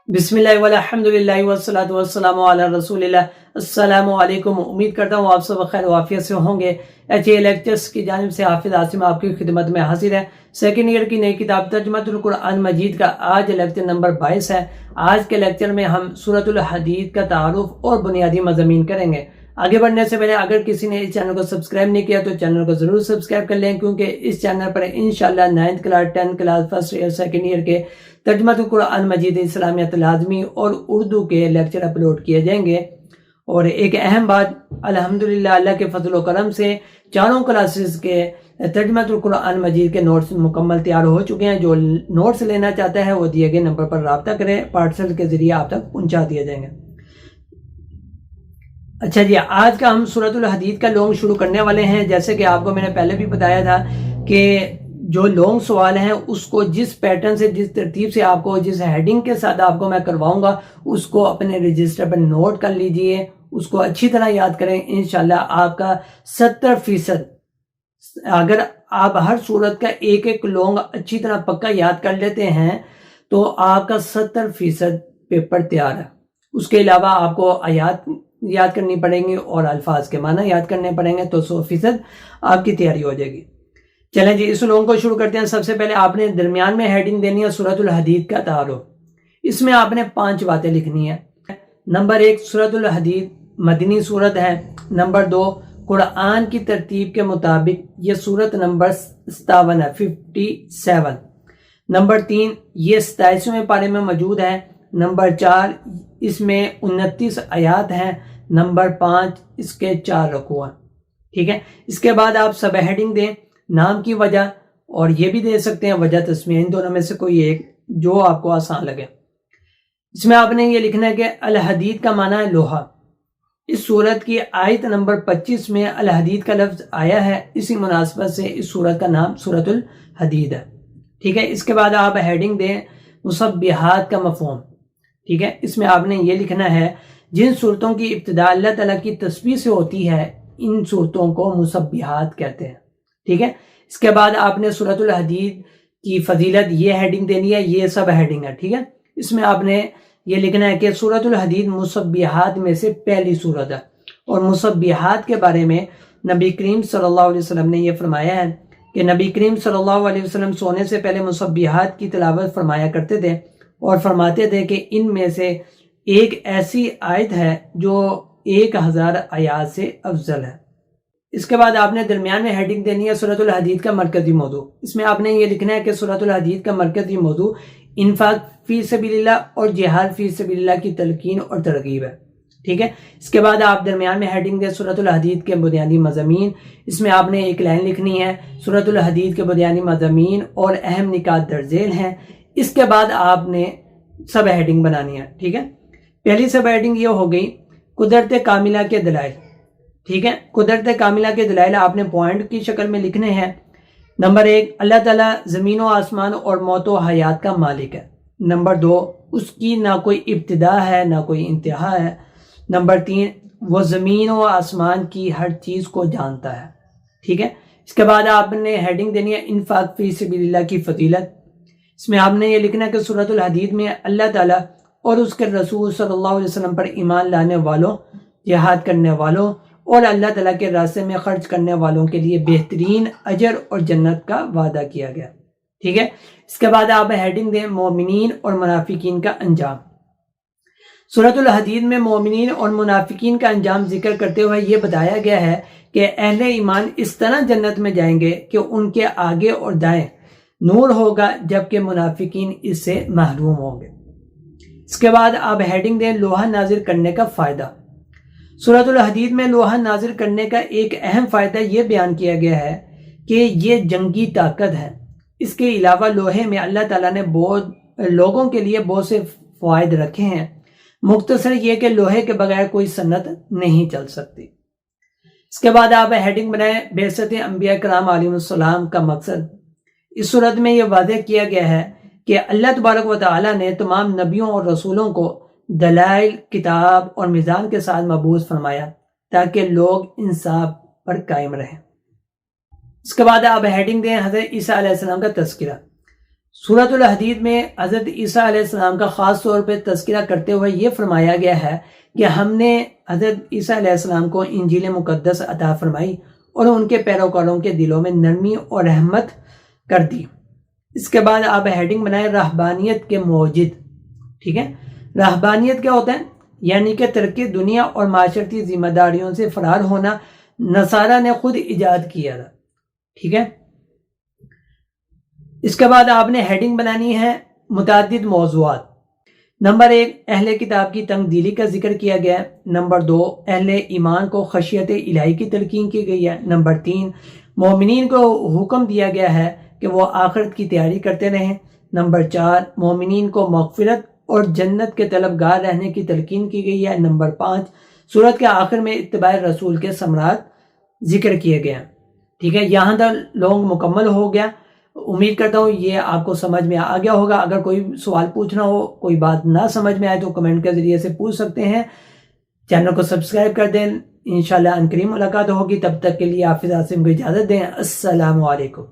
بسم اللہ والحمدللہ والصلاۃ والسلام علی رسول اللہ۔ السلام علیکم، امید کرتا ہوں آپ سب خیر و عافیت سے ہوں گے۔ HA لیکچرز کی جانب سے حافظ عاصم آپ کی خدمت میں حاضر ہے۔ سیکنڈ ایئر کی نئی کتاب ترجمہ القرآن مجید کا آج لیکچر نمبر 22 ہے۔ آج کے لیکچر میں ہم سورۃ الحدید کا تعارف اور بنیادی مضامین کریں گے۔ آگے بڑھنے سے پہلے اگر کسی نے اس چینل کو سبسکرائب نہیں کیا تو چینل کو ضرور سبسکرائب کر لیں، کیونکہ اس چینل پر انشاءاللہ 9th class 10th class first year second year کے ترجمہ القرآن مجید اسلامیت لازمی اور اردو کے لیکچر اپلوڈ کیے جائیں گے۔ اور ایک اہم بات، الحمدللہ اللہ کے فضل و کرم سے چاروں کلاسز کے ترجمہ القرآن مجید کے نوٹس مکمل تیار ہو چکے ہیں۔ جو نوٹس لینا چاہتا ہے وہ دیے گئے نمبر پر رابطہ کرے، پارسل کے ذریعے آپ تک پہنچا دیے جائیں گے۔ اچھا جی، آج کا ہم سورۃ الحدید کا لونگ شروع کرنے والے ہیں۔ جیسے کہ آپ کو میں نے پہلے بھی بتایا تھا کہ جو لونگ سوال ہیں اس کو جس پیٹرن سے، جس ترتیب سے آپ کو، جس ہیڈنگ کے ساتھ آپ کو میں کرواؤں گا اس کو اپنے رجسٹر پر نوٹ کر لیجئے، اس کو اچھی طرح یاد کریں۔ انشاءاللہ آپ کا 70%، اگر آپ ہر صورت کا ایک ایک لونگ اچھی طرح پکا یاد کر لیتے ہیں تو آپ کا 70% پیپر تیار ہے۔ اس کے علاوہ آپ کو آیات یاد کرنی پڑیں گی اور الفاظ کے معنی یاد کرنے پڑیں گے، تو 100% آپ کی تیاری ہو جائے گی۔ چلیں جی، اس لونگ کو شروع کرتے ہیں۔ سب سے پہلے آپ نے درمیان میں ہیڈنگ دینی ہے سورۃ الحدید کا تعارف۔ اس میں آپ نے 5 باتیں لکھنی ہیں۔ نمبر 1، سورۃ الحدید مدنی سورت ہے۔ نمبر 2، قرآن کی ترتیب کے مطابق یہ سورت نمبر 57 ہے، 57۔ نمبر 3، یہ 27ویں پارے میں موجود ہے۔ نمبر 4، اس میں 29 آیات ہیں۔ نمبر 5، اس کے 4 رکوع ہیں۔ ٹھیک ہے، اس کے بعد آپ سب ہیڈنگ دیں، نام کی وجہ، اور یہ بھی دے سکتے ہیں وجہ تسمیہ، ان دونوں میں سے کوئی ایک جو آپ کو آسان لگے۔ اس میں آپ نے یہ لکھنا ہے کہ الحدید کا معنی ہے لوہا۔ اس سورت کی آیت نمبر 25 میں الحدید کا لفظ آیا ہے، اسی مناسبت سے اس سورت کا نام سورۃ الحدید ہے۔ ٹھیک ہے، اس کے بعد آپ ہیڈنگ دیں مسبحات کا مفہوم۔ ٹھیک ہے، اس میں آپ نے یہ لکھنا ہے جن صورتوں کی ابتدا اللہ تعالیٰ کی تسبیح سے ہوتی ہے ان صورتوں کو مسبحات کہتے ہیں۔ ٹھیک ہے، اس کے بعد آپ نے سورۃ الحدید کی فضیلت یہ ہیڈنگ دینی ہے، یہ سب ہیڈنگ ہے۔ ٹھیک ہے، اس میں آپ نے یہ لکھنا ہے کہ سورۃ الحدید مسبحات میں سے پہلی سورت ہے، اور مسبحات کے بارے میں نبی کریم صلی اللہ علیہ وسلم نے یہ فرمایا ہے کہ نبی کریم صلی اللہ علیہ وسلم سونے سے پہلے مسبحات کی تلاوت فرمایا کرتے تھے، اور فرماتے تھے کہ ان میں سے ایک ایسی آیت ہے جو 1000 آیات سے افضل ہے۔ اس کے بعد آپ نے درمیان میں ہیڈنگ دینی ہے سورۃ الحدید کا مرکزی موضوع۔ اس میں آپ نے یہ لکھنا ہے کہ سورۃ الحدید کا مرکزی موضوع انفاق فی سبیل اللہ اور جہاد فی سبیل اللہ کی تلقین اور ترغیب ہے۔ ٹھیک ہے، اس کے بعد آپ درمیان میں ہیڈنگ دیں سورۃ الحدید کے بنیادی مضامین۔ اس میں آپ نے ایک لائن لکھنی ہے، سورۃ الحدید کے بنیادی مضامین اور اہم نکات درج ذیل ہیں۔ اس کے بعد آپ نے سب ہیڈنگ بنانی ہے۔ ٹھیک ہے، پہلی سب ہیڈنگ یہ ہو گئی قدرت کاملہ کے دلائل۔ ٹھیک ہے، قدرت کاملہ کے دلائل آپ نے پوائنٹ کی شکل میں لکھنے ہیں۔ نمبر 1، اللہ تعالیٰ زمین و آسمان اور موت و حیات کا مالک ہے۔ نمبر 2، اس کی نہ کوئی ابتدا ہے نہ کوئی انتہا ہے۔ نمبر 3، وہ زمین و آسمان کی ہر چیز کو جانتا ہے۔ ٹھیک ہے، اس کے بعد آپ نے ہیڈنگ دینی ہے انفاق فی سبیل اللہ کی فضیلت۔ اس میں آپ نے یہ لکھنا ہے کہ سورۃ الحدید میں اللہ تعالیٰ اور اس کے رسول صلی اللہ علیہ وسلم پر ایمان لانے والوں، جہاد کرنے والوں اور اللہ تعالیٰ کے راستے میں خرچ کرنے والوں کے لیے بہترین اجر اور جنت کا وعدہ کیا گیا۔ ٹھیک ہے، اس کے بعد آپ ہیڈنگ دیں مومنین اور منافقین کا انجام۔ سورۃ الحدید میں مومنین اور منافقین کا انجام ذکر کرتے ہوئے یہ بتایا گیا ہے کہ اہل ایمان اس طرح جنت میں جائیں گے کہ ان کے آگے اور دائیں نور ہوگا، جبکہ منافقین اس سے محروم ہوں گے۔ اس کے بعد آپ ہیڈنگ دیں لوہا نازل کرنے کا فائدہ۔ سورۃ الحدید میں لوہا نازل کرنے کا ایک اہم فائدہ یہ بیان کیا گیا ہے کہ یہ جنگی طاقت ہے۔ اس کے علاوہ لوہے میں اللہ تعالیٰ نے لوگوں کے لیے بہت سے فوائد رکھے ہیں۔ مختصر یہ کہ لوہے کے بغیر کوئی صنعت نہیں چل سکتی۔ اس کے بعد آپ ہیڈنگ بنائیں بعثت انبیاء کرام علیہ السلام کا مقصد۔ اس صورت میں یہ واضح کیا گیا ہے کہ اللہ تبارک و تعالیٰ نے تمام نبیوں اور رسولوں کو دلائل، کتاب اور میزان کے ساتھ مبعوث فرمایا تاکہ لوگ انصاف پر قائم رہیں۔ اس کے بعد آپ ہیڈنگ دیں حضرت عیسیٰ علیہ السلام کا تذکرہ۔ سورۃ الحدید میں حضرت عیسیٰ علیہ السلام کا خاص طور پہ تذکرہ کرتے ہوئے یہ فرمایا گیا ہے کہ ہم نے حضرت عیسیٰ علیہ السلام کو انجیل مقدس عطا فرمائی اور ان کے پیروکاروں کے دلوں میں نرمی اور رحمت کر دی۔ اس کے بعد آپ ہیڈنگ بنائیں رہبانیت کے موجد، ٹھیک ہے۔ رہبانیت کیا ہوتا ہے؟ یعنی کہ ترک دنیا اور معاشرتی ذمہ داریوں سے فرار ہونا نصارہ نے خود ایجاد کیا تھا، ٹھیک ہے۔ اس کے بعد آپ نے ہیڈنگ بنانی ہے متعدد موضوعات۔ نمبر 1، اہل کتاب کی تنگ دلی کا ذکر کیا گیا ہے۔ نمبر 2، اہل ایمان کو خشیت الہی کی تلقین کی گئی ہے۔ نمبر 3، مومنین کو حکم دیا گیا ہے کہ وہ آخرت کی تیاری کرتے رہیں۔ نمبر 4، مومنین کو مغفرت اور جنت کے طلبگار رہنے کی تلقین کی گئی ہے۔ نمبر 5، سورت کے آخر میں اتباع رسول کے ثمرات ذکر کیے گئے ہیں، ٹھیک ہے۔ یہاں تک لونگ مکمل ہو گیا۔ امید کرتا ہوں یہ آپ کو سمجھ میں آ گیا ہوگا۔ اگر کوئی سوال پوچھنا ہو، کوئی بات نہ سمجھ میں آئے تو کمنٹ کے ذریعے سے پوچھ سکتے ہیں۔ چینل کو سبسکرائب کر دیں۔ انشاءاللہ عنقریب ملاقات ہوگی، تب تک کے لیے حافظ عاصم کو اجازت دیں۔ السلام علیکم۔